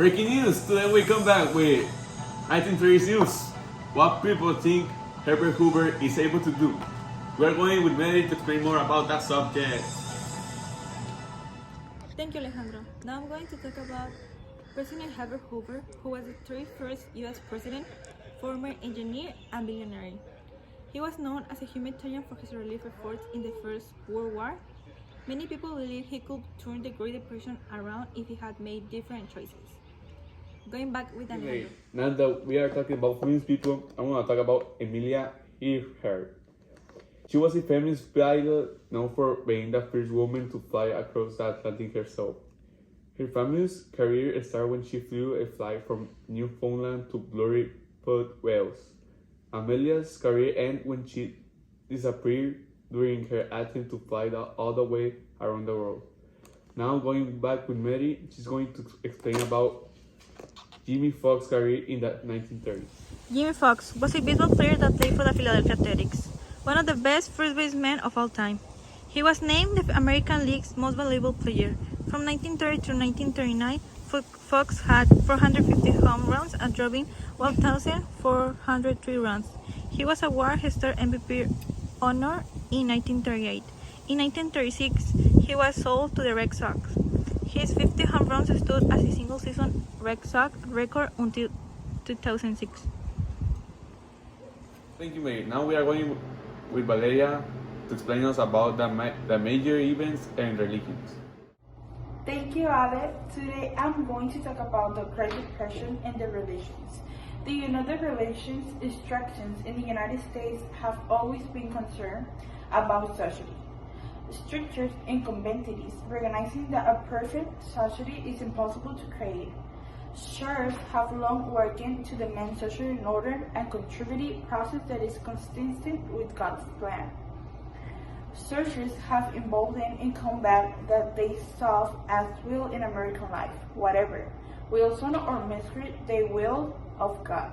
Breaking news! Today we come back with 1930's news. What people think Herbert Hoover is able to do. We're going with Mary to explain more about that subject. Thank you, Alejandro. Now I'm going to talk about President Herbert Hoover, who was the 31st U.S. president, former engineer, and billionaire. He was known as a humanitarian for his relief efforts in the First World War. Many people believe he could turn the Great Depression around if he had made different choices. Going back with Alejandro. Now that we are talking about famous people, I want to talk about Amelia Earhart. She was a famous pilot known for being the first woman to fly across the Atlantic herself. Her famous career started when she flew a flight from Newfoundland to Blurry Port, Wales. Amelia's career ended when she disappeared during her attempt to fly all the way around the world. Now going back with Mary, she's going to explain about Jimmy Foxx's career in the 1930s. Jimmy Foxx was a baseball player that played for the Philadelphia Athletics, one of the best first basemen of all time. He was named the American League's most valuable player. From 1930 to 1939, Foxx had 450 home runs and driving 1,403 runs. He was awarded his third MVP honor in 1938. In 1936, he was sold to the Red Sox. His 50 home runs stood as a single-season Red Sox record until 2006. Thank you, Mary. Now we are going with Valeria to explain us about the major events and religions. Thank you, Ale. Today I'm going to talk about the Great Depression and the religions. The United Relations instructions in the United States have always been concerned about society. Strictures and conventities, recognizing that a perfect society is impossible to create. Churches have long worked to demand social order and contributive process that is consistent with God's plan. Searchers have involved in combat that they solve as will in American life, whatever, wilson or mystery, the will of God.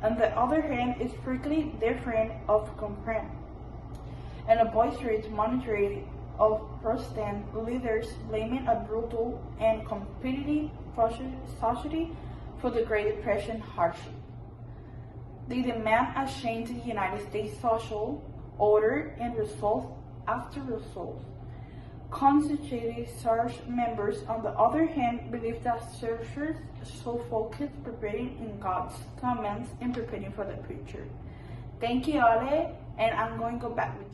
On the other hand, is strictly different of comprehend. And a boisterous monitoring of Protestant leaders blaming a brutal and competitive society for the Great Depression hardship. They demand a change in the United States social order and result after result. Constituted church members, on the other hand, believe that churches should focus preparing in God's commands and preparing for the future. Thank you, Ale, and I'm going to go back with you.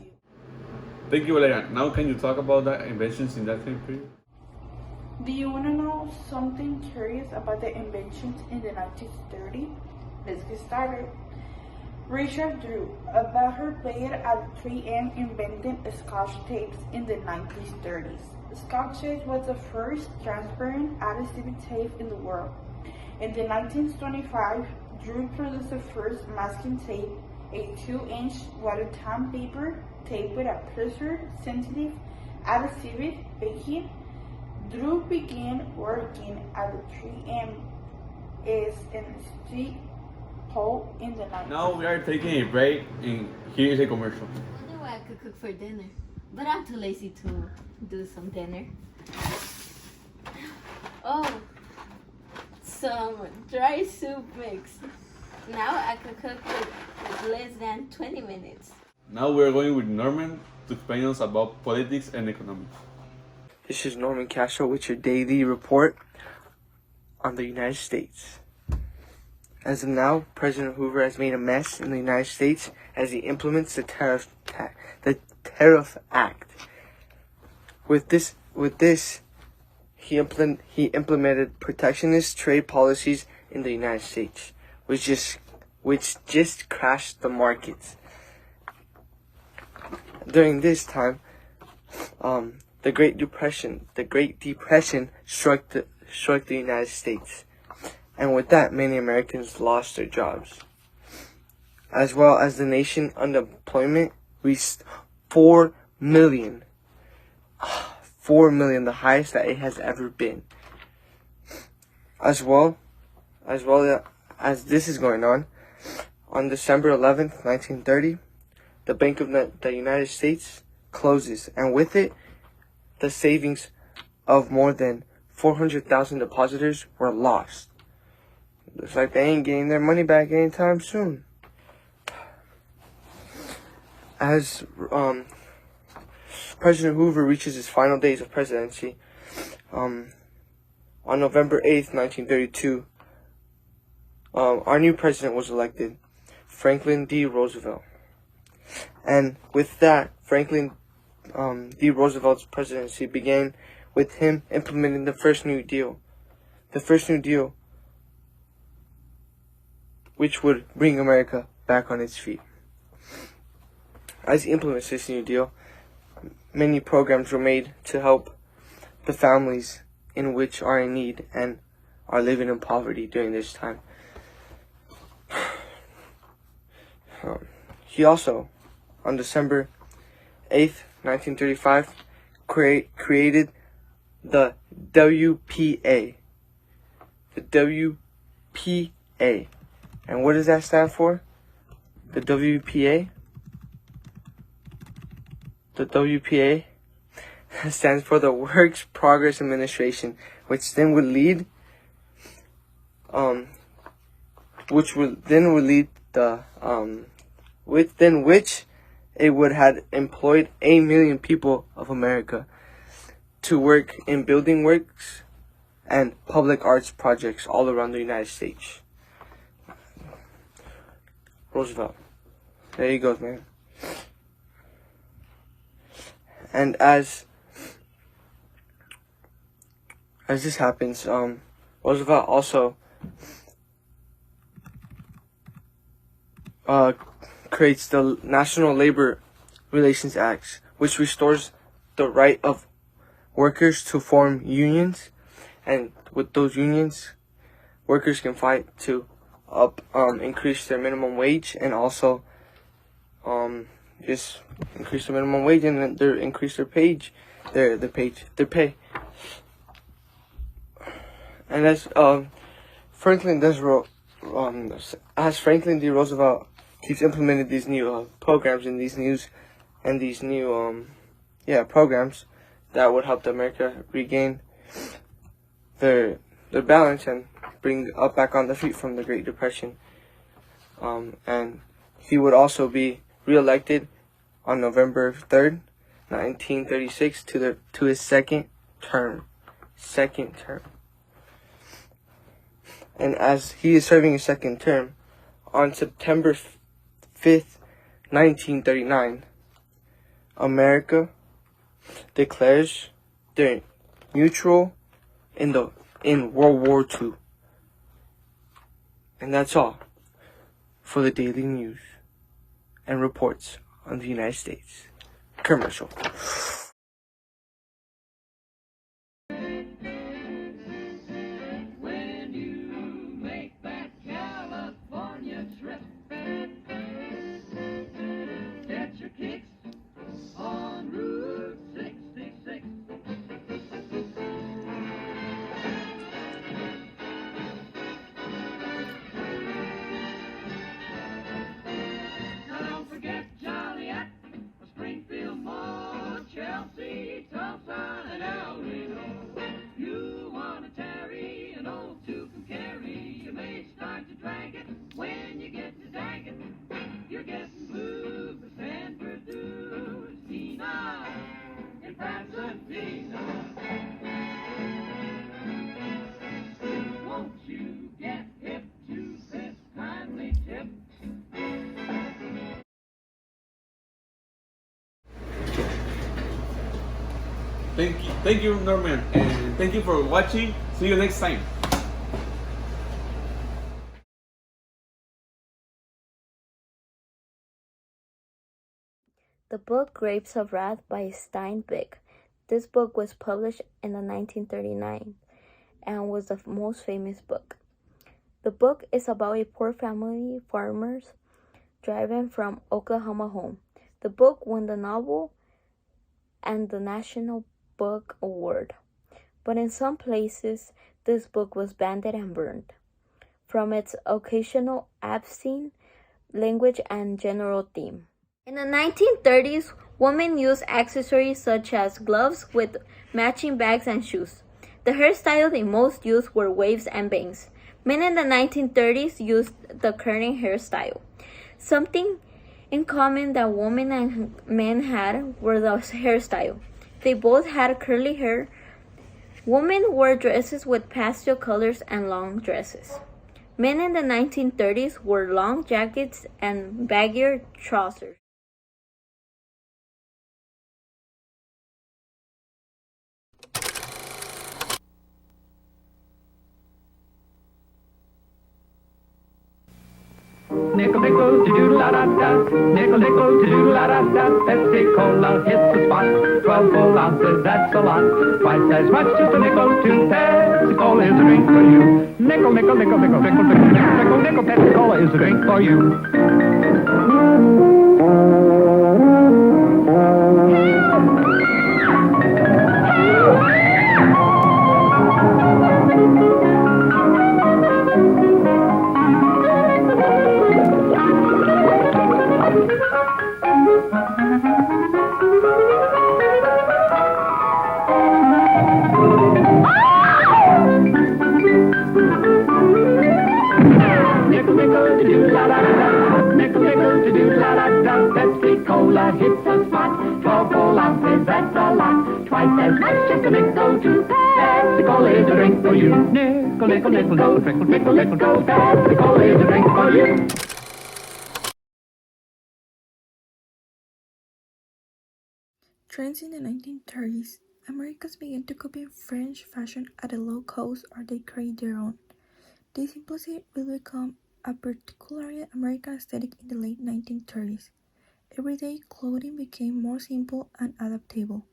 Thank you, Valeria. Now can you talk about the inventions in that time period? Do you want to know something curious about the inventions in the 1930s? Let's get started. Richard Drew, a batter player at 3M, invented Scotch tapes in the 1930s. Scotch tape was the first transparent adhesive tape in the world. In the 1925, Drew produced the first masking tape, a 2-inch watertight paper tape with a pressure-sensitive adhesive backing. Drew began working at the 3M is in Street Hall in the 1930s. Now we are taking a break and here is a commercial. I know I could cook for dinner, but I'm too lazy to do some dinner. Oh, some dry soup mix. Now I could cook with less than 20 minutes. Now we are going with Norman to explain us about politics and economics. This is Norman Castro with your daily report on the United States. As of now, President Hoover has made a mess in the United States as he implements the Tariff Act. With this, he implemented protectionist trade policies in the United States, which just crashed the markets. During this time, the Great Depression struck the United States. And with that, many Americans lost their jobs. As well as the nation unemployment reached 4 million. 4 million, the highest that it has ever been. As well as this is going on December 11th, 1930, the Bank of the United States closes, and with it, the savings of more than 400,000 depositors were lost. Looks like they ain't getting their money back anytime soon. As President Hoover reaches his final days of presidency, on November 8th, 1932, our new president was elected, Franklin D. Roosevelt. And with that, Franklin D. Roosevelt's presidency began with him implementing the first New Deal. The first New Deal, which would bring America back on its feet. As he implements this New Deal, many programs were made to help the families in which are in need and are living in poverty during this time. He also, on December 8th, 1935, created the WPA. The WPA. And what does that stand for? The WPA? The WPA stands for the Works Progress Administration, which then would lead which it would have employed 8 million people of America to work in building works and public arts projects all around the United States. Roosevelt. There he goes, man. And as this happens, Roosevelt also creates the National Labor Relations Act, which restores the right of workers to form unions, and with those unions, workers can fight to increase their minimum wage, and also just increase the minimum wage and then increase their pay. And as Franklin D. Roosevelt keeps implementing these new programs and these new programs that would help America regain their balance and bring up back on the feet from the Great Depression. And he would also be reelected on November 3rd, 1936 to his second term. And as he is serving his second term, on September 5th, 1939, America declares their neutral in World War II. And that's all for the daily news and reports on the United States. Commercial. Thank you, Norman, and thank you for watching. See you next time. The book Grapes of Wrath by Steinbeck. This book was published in 1939 and was the most famous book. The book is about a poor family farmers driving from Oklahoma home. The book won the Novel and the National Book Award, but in some places this book was banned and burned from its occasional obscene language and general theme. In the 1930s, women used accessories such as gloves with matching bags and shoes. The hairstyles in most used were waves and bangs. Men in the 1930s used the curling hairstyle. Something in common that women and men had were the hairstyle. They both had curly hair. Women wore dresses with pastel colors and long dresses. Men in the 1930s wore long jackets and baggier trousers. Nickel, nickel, to-doodle-la-da-da. Nickel, nickel, to-doodle-la-da-da. Pepsi-Cola hits the spot. 12 full ounces, that's a lot. Twice as much, just a nickel. 2 Pepsi-Cola is a drink for you. Nickel, nickel, nickel, nickel, nickel, nickel, nickel, nickel, nickel. Pepsi-Cola is a drink for you. Nickel, nickel, to-do-la-da-da. Nickel, nickel, to-do-la-da-da. Pepsi-Cola hits the spot. 12 full ounces, that's a lot. Twice as much, just a nickel. 2 Pepsi-Cola is a drink for you. Nickel, nickel, nickel, nickel, nickel, nickel, nickel. Pepsi-Cola is a drink for you. Trends in the 1930s. Americans began to copy French fashion at a low cost or they create their own. This simplicity will become a particularly American aesthetic in the late 1930s. Everyday clothing became more simple and adaptable.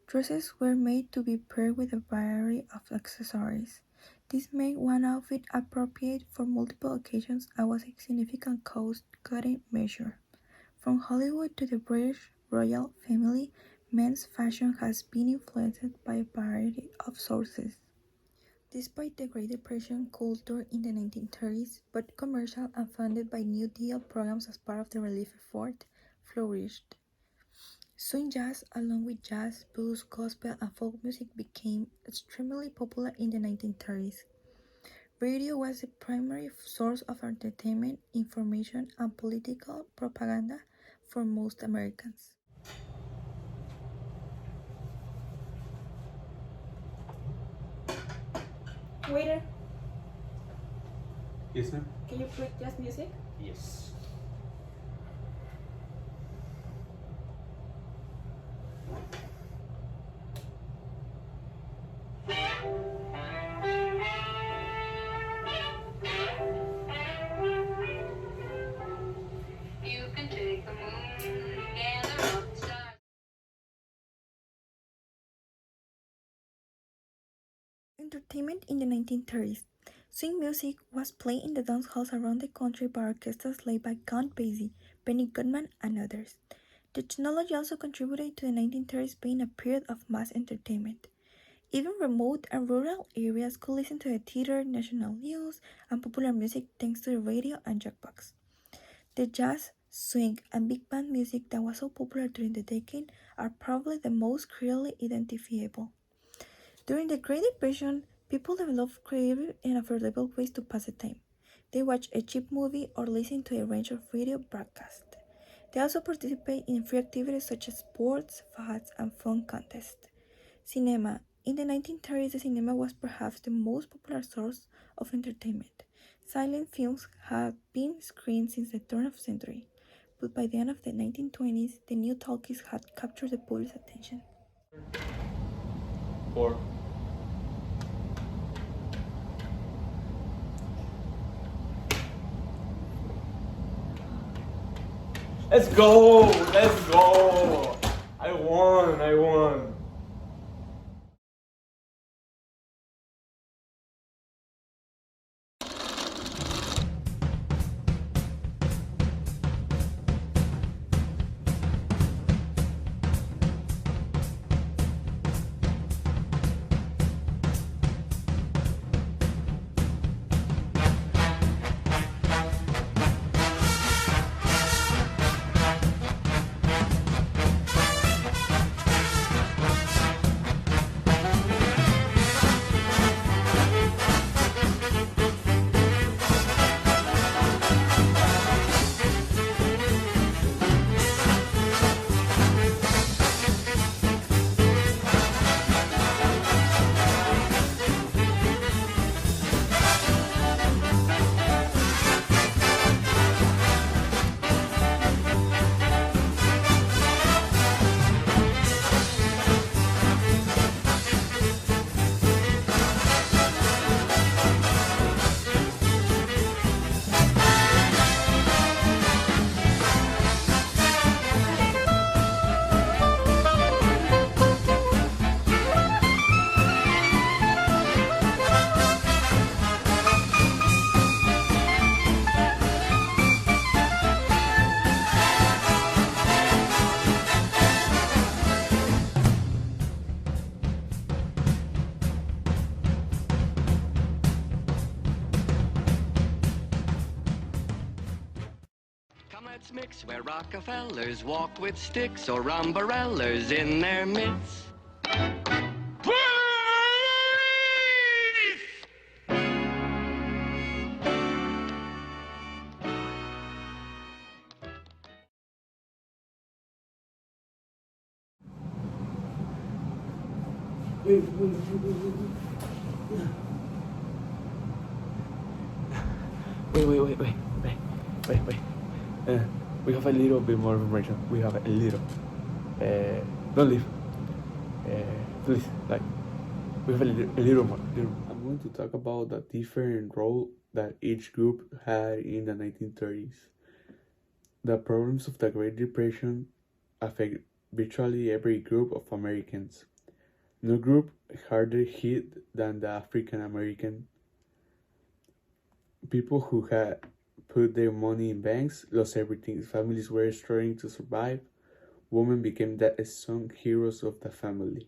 Dresses were made to be paired with a variety of accessories. This made one outfit appropriate for multiple occasions and was a significant cost-cutting measure. From Hollywood to the British royal family, men's fashion has been influenced by a variety of sources. Despite the Great Depression culture in the 1930s, both commercial and funded by New Deal programs as part of the relief effort, flourished. Swing jazz, along with jazz, blues, gospel, and folk music, became extremely popular in the 1930s. Radio was the primary source of entertainment, information, and political propaganda for most Americans. Waiter, Yes, ma'am? can you play jazz music? Yes. You can take the moon and the rock star. Entertainment in the 1930s. Swing music was played in the dance halls around the country by orchestras led by Count Basie, Benny Goodman, and others. Technology also contributed to the 1930s being a period of mass entertainment. Even remote and rural areas could listen to the theater, national news, and popular music thanks to the radio and jukebox. The jazz, swing, and big band music that was so popular during the decade are probably the most clearly identifiable. During the Great Depression, people developed creative and affordable ways to pass the time. They watch a cheap movie or listen to a range of radio broadcasts. They also participate in free activities such as sports, fads, and fun contests. Cinema. In the 1930s, the cinema was perhaps the most popular source of entertainment. Silent films had been screened since the turn of the century, but by the end of the 1920s, the new talkies had captured the public's attention. 4. Let's go! Let's go! I won! Let's mix where Rockefellers walk with sticks or umbrellas in their midst. Wait. We have a little bit more information. We have a little. Don't leave. Please, like, we have a little more. I'm going to talk about the different role that each group had in the 1930s. The problems of the Great Depression affect virtually every group of Americans. No group harder hit than the African American. People who had put their money in banks lost everything. Families were struggling to survive. Women became the unsung heroes of the family.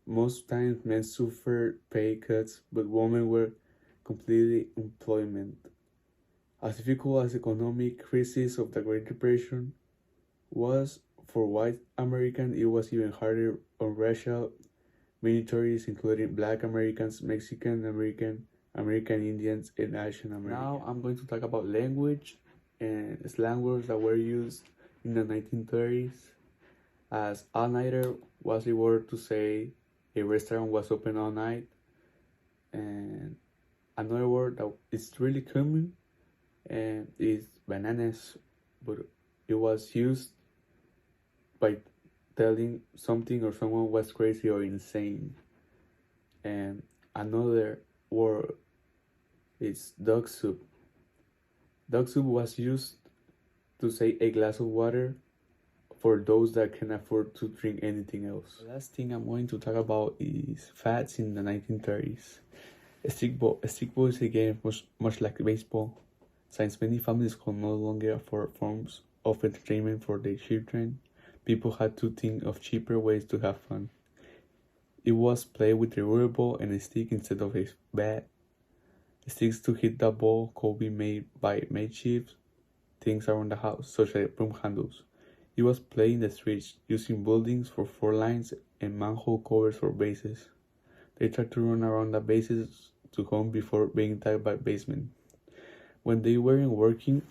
Most times men suffered pay cuts, but women were completely unemployment. As difficult as the economic crisis of the Great Depression was for white Americans, it was even harder on racial minorities, including Black Americans, Mexican American, American Indians, and Asian Americans. Now I'm going to talk about language and slang words that were used in the 1930s. As all-nighter was the word to say a restaurant was open all night. And another word that is really common is bananas, but it was used by telling something or someone was crazy or insane. And another word is dog soup. Dog soup was used to say a glass of water for those that can afford to drink anything else. The last thing I'm going to talk about is fads in the 1930s. Stickball is a game much like baseball, since many families could no longer afford forms of entertainment for their children. People had to think of cheaper ways to have fun. It was played with a rubber ball and a stick instead of a bat. Sticks to hit the ball could be made by makeshift things around the house, such as broom handles. It was played in the streets, using buildings for 4 lines and manhole covers for bases. They tried to run around the bases to home before being tagged by basemen. When they weren't working,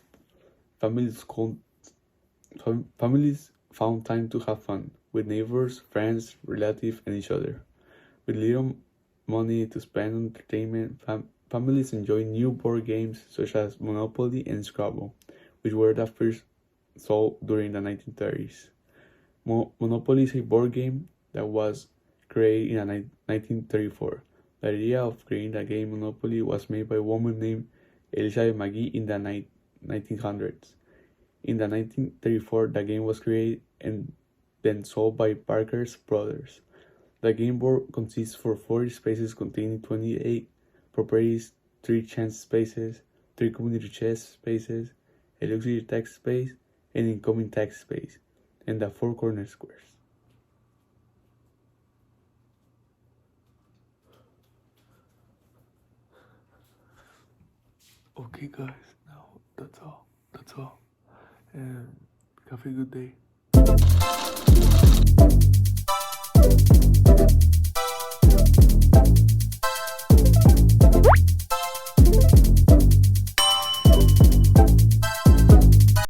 families found time to have fun with neighbors, friends, relatives, and each other. With little money to spend on entertainment, families enjoyed new board games such as Monopoly and Scrabble, which were the first sold during the 1930s. Monopoly is a board game that was created in 1934. The idea of creating the game Monopoly was made by a woman named Elizabeth McGee in the 1900s. In the 1934, the game was created and then sold by Parker's Brothers. The game board consists of 40 spaces containing 28 properties, 3 chance spaces, 3 community chess spaces, a luxury tax space, and incoming tax space, and the 4 corner squares. Okay guys, now that's all. And have a good day.